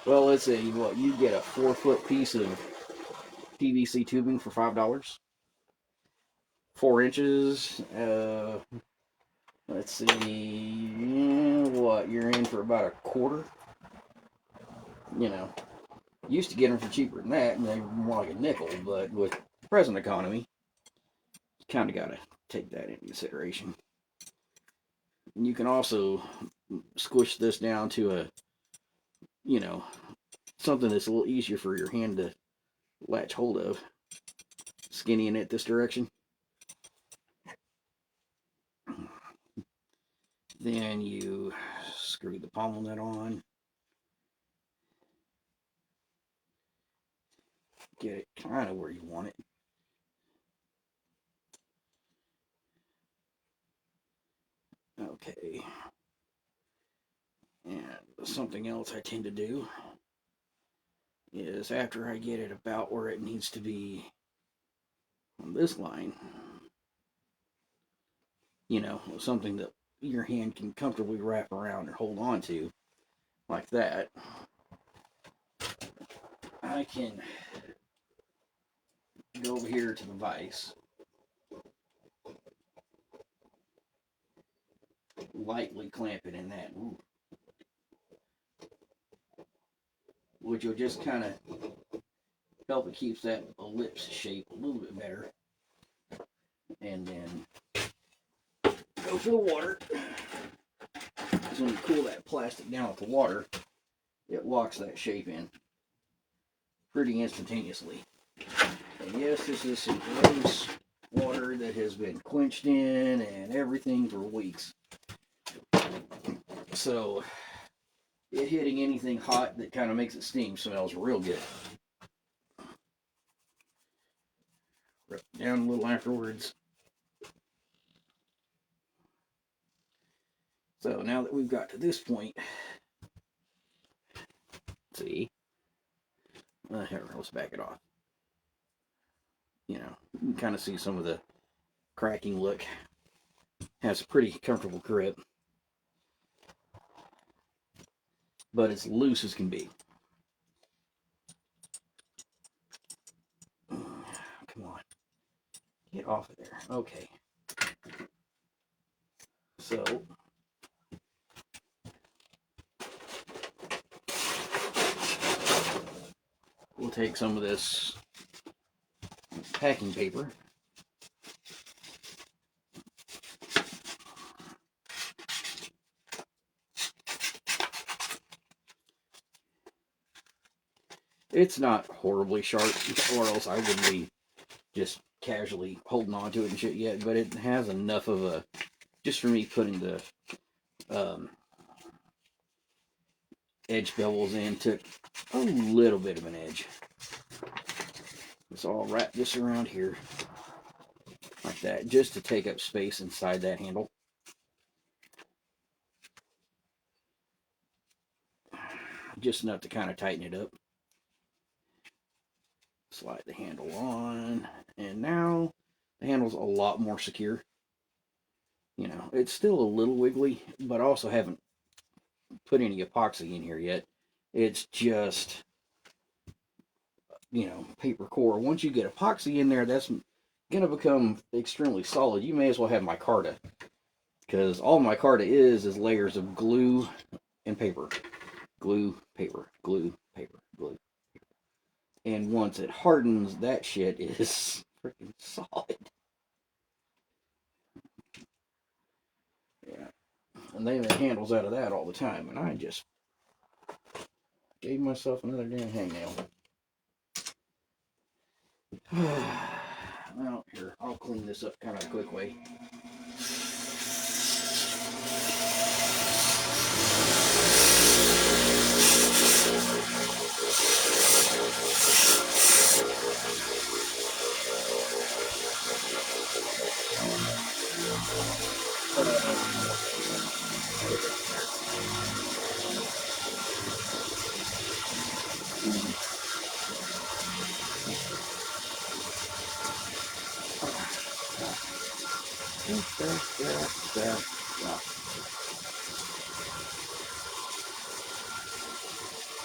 well, let's see, what, you get a 4-foot piece of PVC tubing for $5. 4 inches, Let's see, what, you're in for about a quarter. You know, used to get them for cheaper than that, and they were more like a nickel, but with present economy, you kind of got to take that into consideration. And you can also squish this down to a, you know, something that's a little easier for your hand to latch hold of. Skinnying it this direction. Then you screw the pommel nut on. Get it kind of where you want it. Okay. And something else I tend to do is after I get it about where it needs to be on this line, you know, something that your hand can comfortably wrap around or hold on to, like that, I can go over here to the vise, lightly clamp it in that. Ooh. Which will just kind of help it keeps that ellipse shape a little bit better. And then go for the water. So when you cool that plastic down with the water, it locks that shape in pretty instantaneously. And yes, this is some gross water that has been quenched in and everything for weeks. So it hitting anything hot that kind of makes it steam smells real good. Rub it down a little afterwards. So now that we've got to this point, see, here, let's back it off. You know, you can kind of see some of the cracking look. Has a pretty comfortable grip, but it's loose as can be. Come on, get off of there. Okay. So we'll take some of this packing paper. It's not horribly sharp, or else I wouldn't be just casually holding on to it and shit yet, but it has enough of a, just for me putting the edge bevels in, took a little bit of an edge. So I'll wrap this around here like that, just to take up space inside that handle. Just enough to kind of tighten it up. Slide the handle on, and now the handle's a lot more secure. You know, it's still a little wiggly, but I also haven't put any epoxy in here yet. It's just, you know, paper core. Once you get epoxy in there, that's going to become extremely solid. You may as well have micarta, because all micarta is layers of glue and paper. Glue, paper, glue, paper, glue. And once it hardens, that shit is freaking solid. Yeah. And they make handles out of that all the time, and I just gave myself another damn hangnail. Well, here, I'll clean this up kind of a quick way.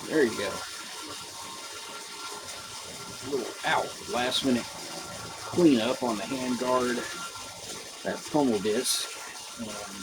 There you go. A little last minute cleanup on the handguard, that pommel disc. And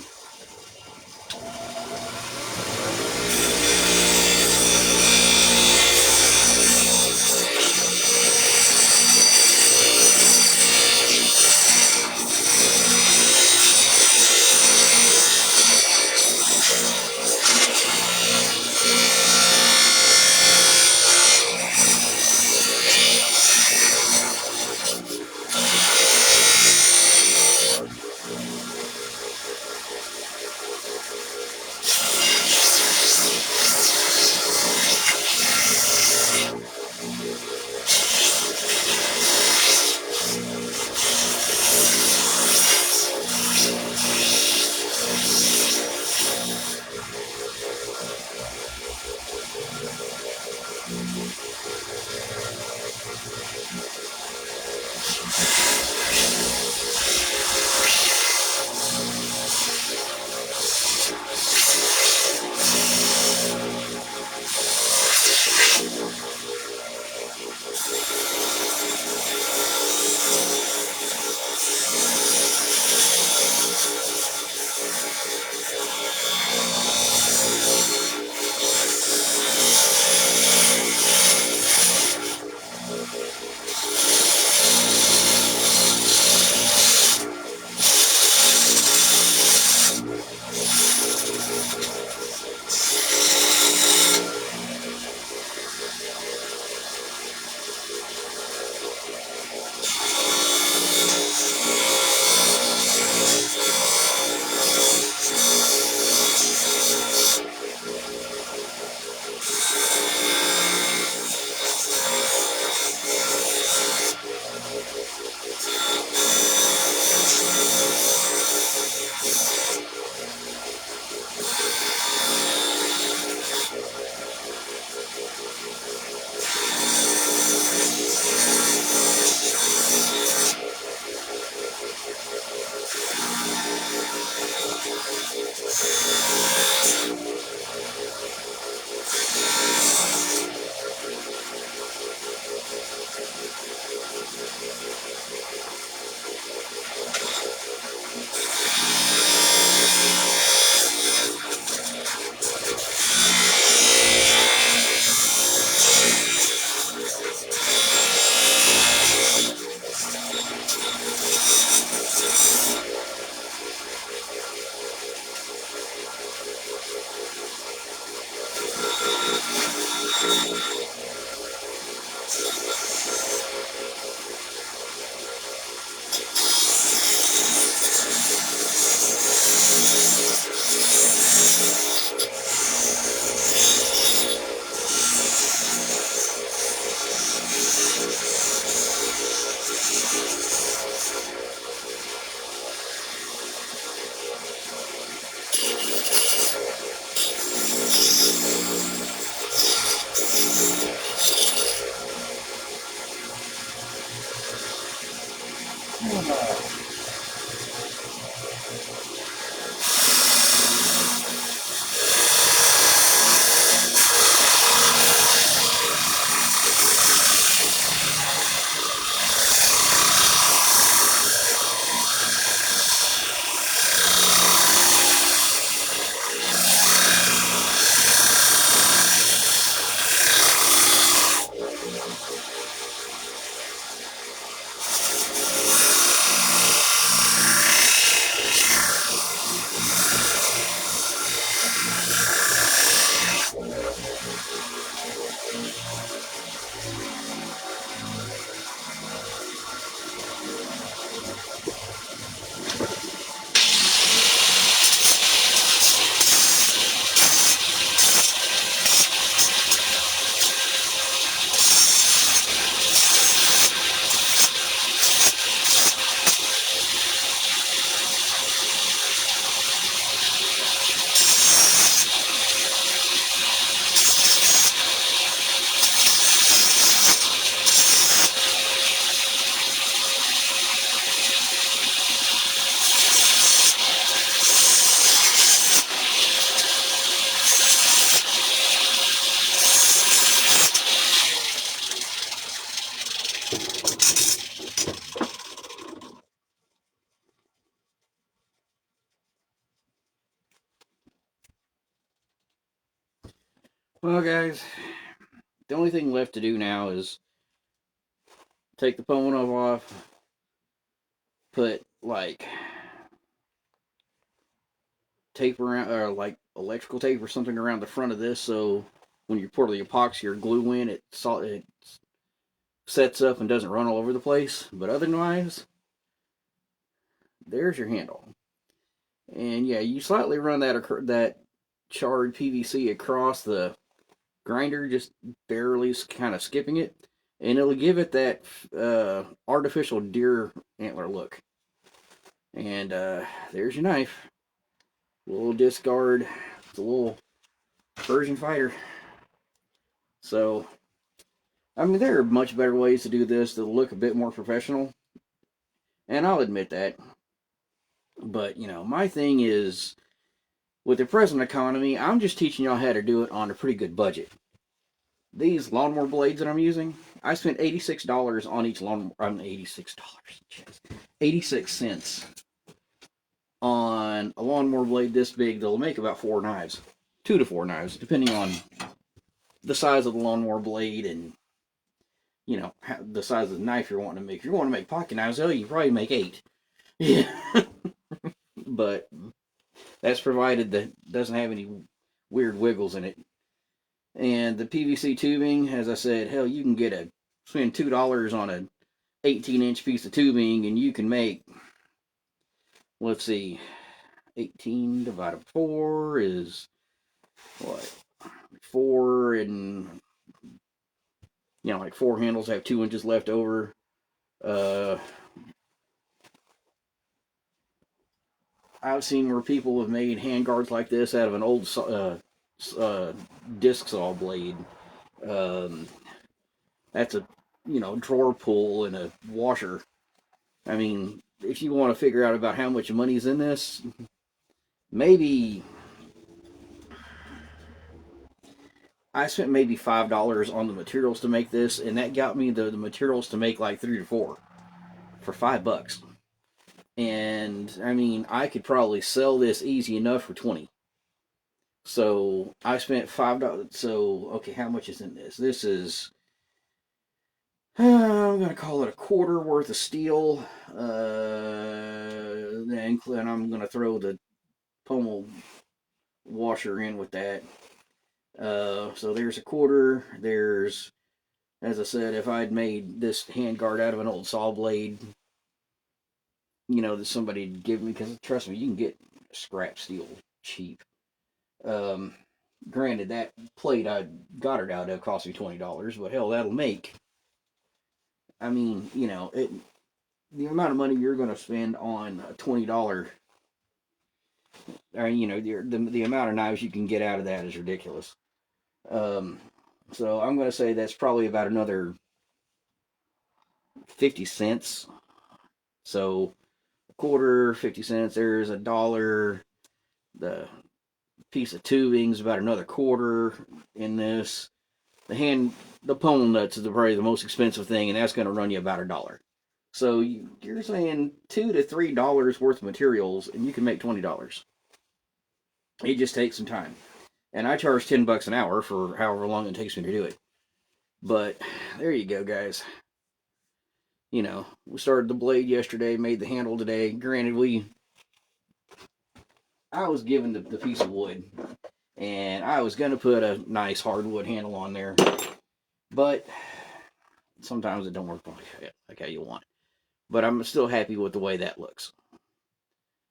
Well, guys, the only thing left to do now is take the pommel off, put like tape around, or like electrical tape or something around the front of this, so when you pour the epoxy or glue in, it sets up and doesn't run all over the place. But otherwise, there's your handle. And yeah, you slightly run that charred PVC across the grinder, just barely kind of skipping it, and it'll give it that artificial deer antler look. And there's your knife. A little discard. It's a little Persian fighter. So, I mean, there are much better ways to do this that look a bit more professional, and I'll admit that. But, you know, my thing is, with the present economy, I'm just teaching y'all how to do it on a pretty good budget. These lawnmower blades that I'm using, I spent $86 on each lawnmower. $86. 86 cents on a lawnmower blade this big that'll make about 4 knives. 2 to 4 knives, depending on the size of the lawnmower blade and, you know, the size of the knife you're wanting to make. If you're wanting to make pocket knives, oh, you probably make 8. Yeah. But that's provided that doesn't have any weird wiggles in it. And the PVC tubing, as I said, hell, you can spend $2 on an 18-inch piece of tubing, and you can make, let's see, 18 divided by 4 is what? 4, and you know, like 4 handles have 2 inches left over. I've seen where people have made hand guards like this out of an old disc saw blade. That's a, you know, drawer pull and a washer. I mean, if you want to figure out about how much money's in this, maybe I spent maybe $5 on the materials to make this, and that got me the materials to make like 3 to 4 for $5. And I mean, I could probably sell this easy enough for 20. So I spent $5. So okay, how much is in this? This is I'm gonna call it a quarter worth of steel. And I'm gonna throw the pommel washer in with that. So there's a quarter. There's, as I said, if I'd made this handguard out of an old saw blade, you know, that somebody'd give me, because trust me, you can get scrap steel cheap. Granted, that plate I got it out of cost me $20, but hell, that'll make. I mean, you know, the amount of money you're going to spend on a $20, or you know, the amount of knives you can get out of that is ridiculous. So I'm going to say that's probably about another 50 cents. So a quarter, 50 cents. There's $1. The piece of tubing is about another quarter in this. The pommel nuts is probably the most expensive thing, and that's going to run you about $1. So you're saying $2 to $3 worth of materials, and you can make $20. It just takes some time, and I charge $10 an hour for however long it takes me to do it. But there you go, guys. You know, we started the blade yesterday, made the handle today. Granted, I was given the piece of wood, and I was gonna put a nice hardwood handle on there, but sometimes it don't work like how you want it. But I'm still happy with the way that looks.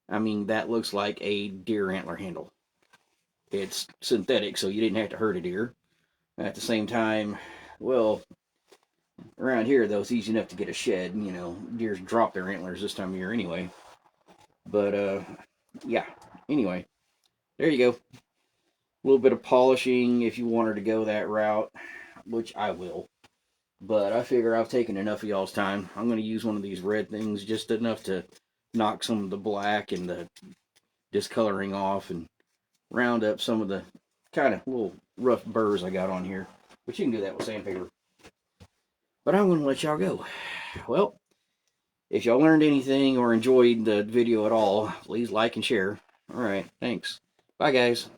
I mean, that looks like a deer antler handle. It's synthetic, so you didn't have to hurt a deer. At the same time, well, around here, though, it's easy enough to get a shed. You know, deers drop their antlers this time of year anyway. But, yeah. Anyway, there you go. A little bit of polishing if you wanted to go that route, which I will. But I figure I've taken enough of y'all's time. I'm going to use one of these red things, just enough to knock some of the black and the discoloring off and round up some of the kind of little rough burrs I got on here. But you can do that with sandpaper. But I'm going to let y'all go. Well, if y'all learned anything or enjoyed the video at all, please like and share. All right, thanks. Bye, guys.